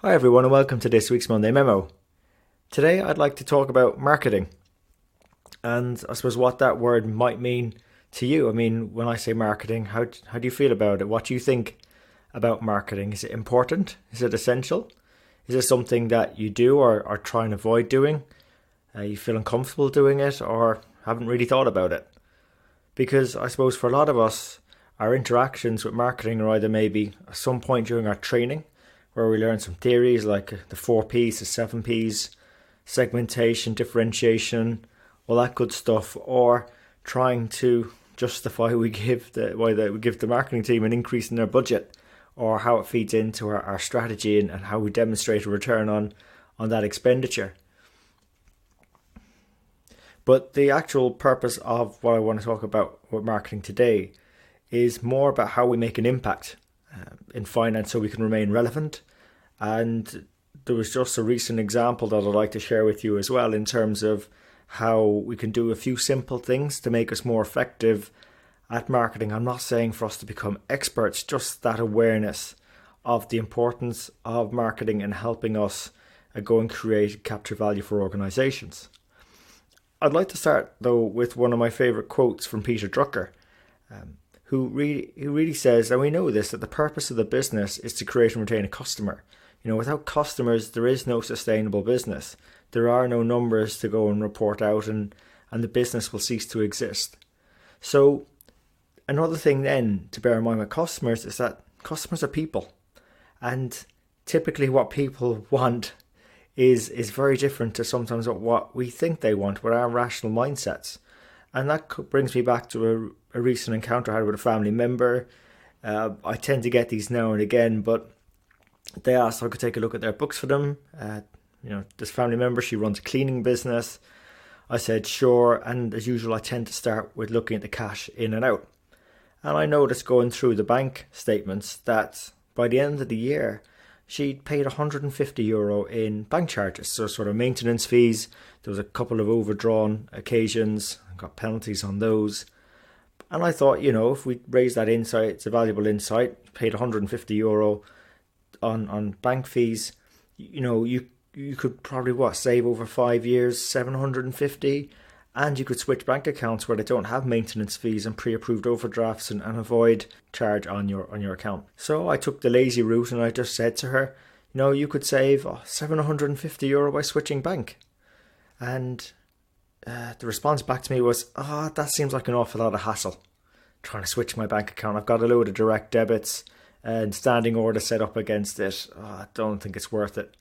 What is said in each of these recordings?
Hi everyone and welcome to this week's Monday Memo. Today I'd like to talk about marketing and I suppose what that word might mean to you. I mean, when I say marketing, how do you feel about it? What do you think about marketing? Is it important? Is it essential? Is it something that you do or try and avoid doing? You feel uncomfortable doing it or haven't really thought about it? Because I suppose for a lot of us, our interactions with marketing are either maybe at some point during our training, where we learn some theories like the 4Ps, the 7Ps, segmentation, differentiation, all that good stuff, or trying to justify why we give the marketing team an increase in their budget, or how it feeds into our strategy and how we demonstrate a return on that expenditure. But the actual purpose of what I want to talk about with marketing today is more about how we make an impact in finance so we can remain relevant. And there was just a recent example that I'd like to share with you as well in terms of how we can do a few simple things to make us more effective at marketing. I'm not saying for us to become experts, just that awareness of the importance of marketing and helping us go and capture value for organizations. I'd like to start though with one of my favorite quotes from Peter Drucker, who really says, and we know this, that the purpose of the business is to create and retain a customer. You know, without customers, there is no sustainable business. There are no numbers to go and report out, and the business will cease to exist. So another thing then to bear in mind with customers is that customers are people. And typically what people want is very different to sometimes what we think they want with our rational mindsets. And that brings me back to a recent encounter I had with a family member. I tend to get these now and again, but they asked if I could take a look at their books for them. This family member, she runs a cleaning business. I said, sure. And as usual, I tend to start with looking at the cash in and out. And I noticed going through the bank statements that by the end of the year, she'd paid €150 in bank charges. So sort of maintenance fees. There was a couple of overdrawn occasions. I got penalties on those. And I thought, if we raise that insight, it's a valuable insight. Paid €150 on bank fees. You could probably save over 5 years, 750, and you could switch bank accounts where they don't have maintenance fees and pre-approved overdrafts and avoid charge on your account. So I took the lazy route and I just said to her, you could save €750 by switching bank. And the response back to me was, that seems like an awful lot of hassle, trying to switch my bank account. I've got a load of direct debits and standing order set up against it. I don't think it's worth it.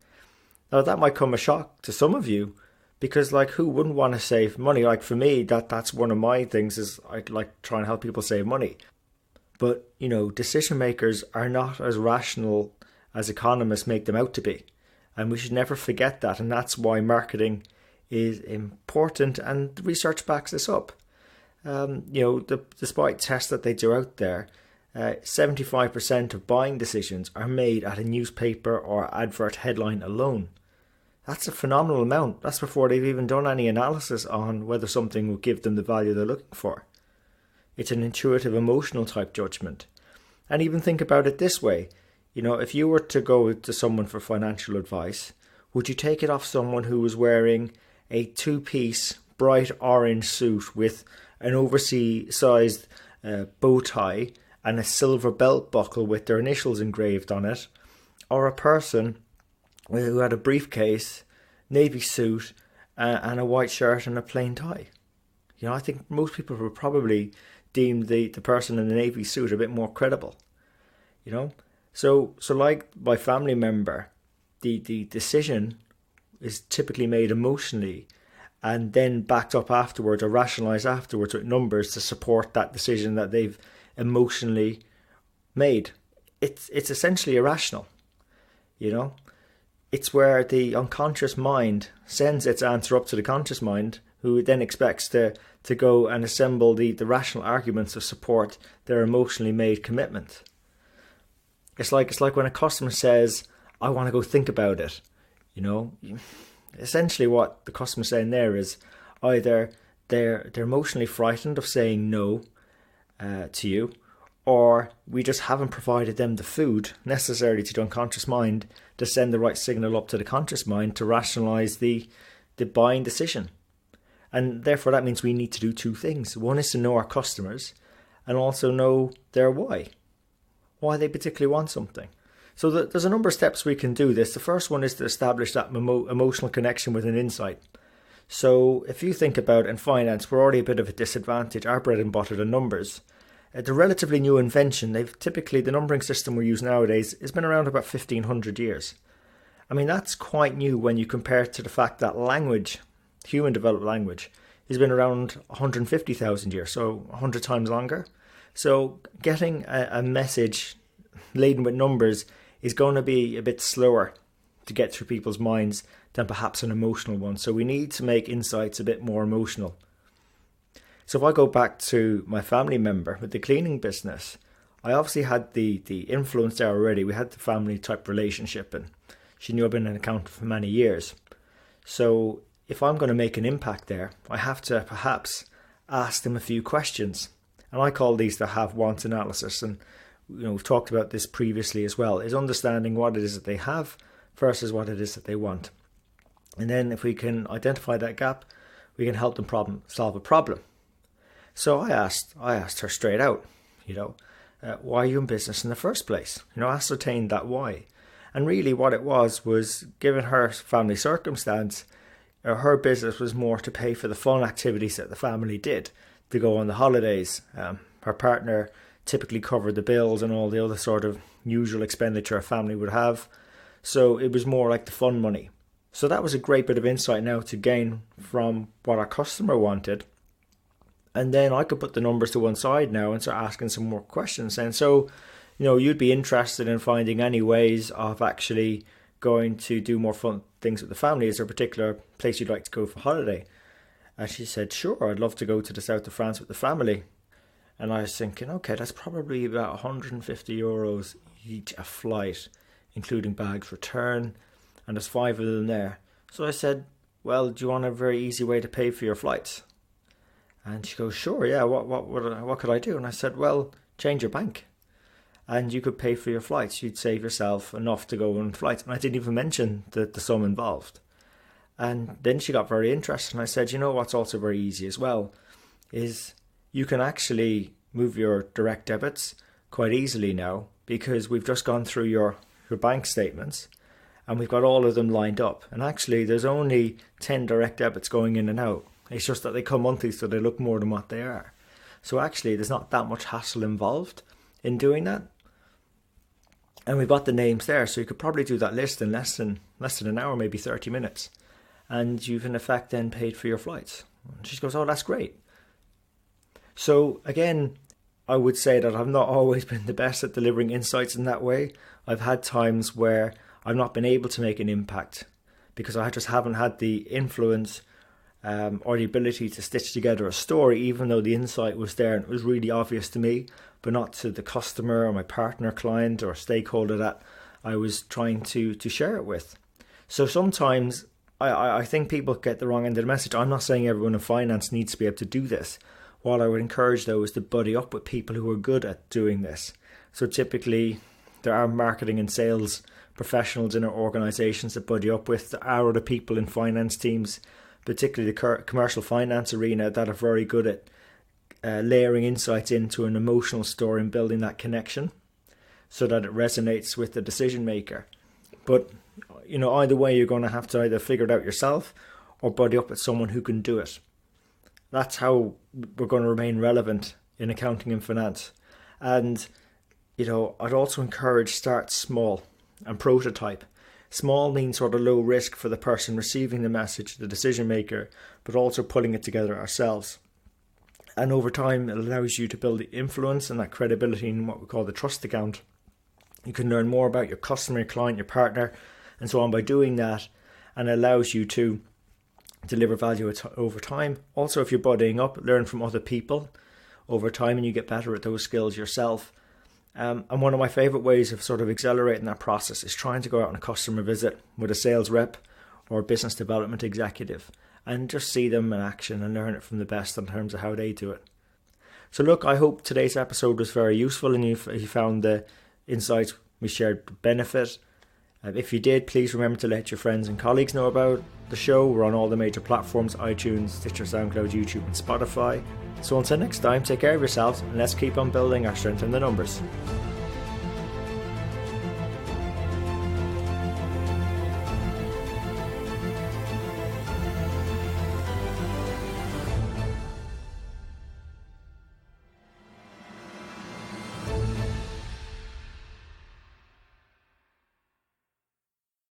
Now that might come a shock to some of you, because who wouldn't want to save money? For me, that's one of my things is I'd like trying to help people save money. But decision makers are not as rational as economists make them out to be, and we should never forget that. And that's why marketing is important, and research backs this up. Despite tests that they do out there, 75% of buying decisions are made at a newspaper or advert headline alone. That's a phenomenal amount. That's before they've even done any analysis on whether something will give them the value they're looking for. It's an intuitive, emotional type judgment. And even think about it this way. If you were to go to someone for financial advice, would you take it off someone who was wearing a 2-piece bright orange suit with an oversized bow tie and a silver belt buckle with their initials engraved on it, or a person who had a briefcase, navy suit, and a white shirt and a plain tie? I think most people would probably deem the person in the navy suit a bit more credible. So like my family member, the decision is typically made emotionally and then backed up afterwards or rationalized afterwards with numbers to support that decision that they've emotionally made. It's essentially irrational. It's where the unconscious mind sends its answer up to the conscious mind, who then expects to go and assemble the rational arguments to support their emotionally made commitment. It's like when a customer says, I want to go think about it. Essentially what the customer's saying there is either they're emotionally frightened of saying no to you, or we just haven't provided them the food necessary to the unconscious mind to send the right signal up to the conscious mind to rationalize the buying decision. And therefore that means we need to do two things. One is to know our customers and also know their why they particularly want something. So there's a number of steps we can do this. The first one is to establish that emotional connection with an insight. So if you think about in finance, we're already a bit of a disadvantage. Our bread and butter are numbers. It's a relatively new invention. The numbering system we use nowadays has been around about 1500 years. I mean, that's quite new when you compare it to the fact that language, human developed language, has been around 150,000 years, so 100 times longer. So getting a message laden with numbers is going to be a bit slower to get through people's minds than perhaps an emotional one. So we need to make insights a bit more emotional. So if I go back to my family member with the cleaning business, I obviously had the influence there already. We had the family type relationship and she knew I'd been an accountant for many years. So if I'm going to make an impact there, I have to perhaps ask them a few questions. And I call these the have-want analysis. And we've talked about this previously as well, is understanding what it is that they have versus what it is that they want. And then if we can identify that gap, we can help them solve a problem. So I asked her straight out, why are you in business in the first place? Ascertain that why. And really what it was given her family circumstance, her business was more to pay for the fun activities that the family did, to go on the holidays. Her partner typically covered the bills and all the other sort of usual expenditure a family would have. So it was more like the fun money. So that was a great bit of insight now to gain from what our customer wanted. And then I could put the numbers to one side now and start asking some more questions. And so, you'd be interested in finding any ways of actually going to do more fun things with the family. Is there a particular place you'd like to go for holiday? And she said, sure, I'd love to go to the south of France with the family. And I was thinking, okay, that's probably about 150 euros each a flight, including bags return. And there's 5 of them there. So I said, well, do you want a very easy way to pay for your flights? And she goes, sure, yeah, what could I do? And I said, well, change your bank. And you could pay for your flights. You'd save yourself enough to go on flights. And I didn't even mention the sum involved. And then she got very interested. And I said, what's also very easy as well is you can actually move your direct debits quite easily now, because we've just gone through your bank statements and we've got all of them lined up. And actually there's only 10 direct debits going in and out. It's just that they come monthly, so they look more than what they are. So actually there's not that much hassle involved in doing that. And we've got the names there, so you could probably do that list in less than an hour, maybe 30 minutes. And you've in effect then paid for your flights. And she goes, oh, that's great. So again, I would say that I've not always been the best at delivering insights in that way. I've had times where I've not been able to make an impact because I just haven't had the influence or the ability to stitch together a story, even though the insight was there and it was really obvious to me, but not to the customer or my partner, client or stakeholder that I was trying to share it with. So sometimes I think people get the wrong end of the message. I'm not saying everyone in finance needs to be able to do this. What I would encourage though is to buddy up with people who are good at doing this. So typically there are marketing and sales professionals in our organisations that buddy up with. There are other people in finance teams, particularly the commercial finance arena, that are very good at layering insights into an emotional story and building that connection so that it resonates with the decision maker. But either way, you're going to have to either figure it out yourself or buddy up with someone who can do it. That's how we're going to remain relevant in accounting and finance. And I'd also encourage start small and prototype. Small means sort of low risk for the person receiving the message, the decision maker, but also putting it together ourselves. And over time, it allows you to build the influence and that credibility in what we call the trust account. You can learn more about your customer, your client, your partner, and so on by doing that, and it allows you to deliver value over time. Also, if you're buddying up, learn from other people over time and you get better at those skills yourself. And one of my favorite ways of sort of accelerating that process is trying to go out on a customer visit with a sales rep or a business development executive and just see them in action and learn it from the best in terms of how they do it. So look, I hope today's episode was very useful and you found the insights we shared benefit. If you did, please remember to let your friends and colleagues know about the show. We're on all the major platforms: iTunes, Stitcher, SoundCloud, YouTube and Spotify. So until next time, take care of yourselves and let's keep on building our strength in the numbers.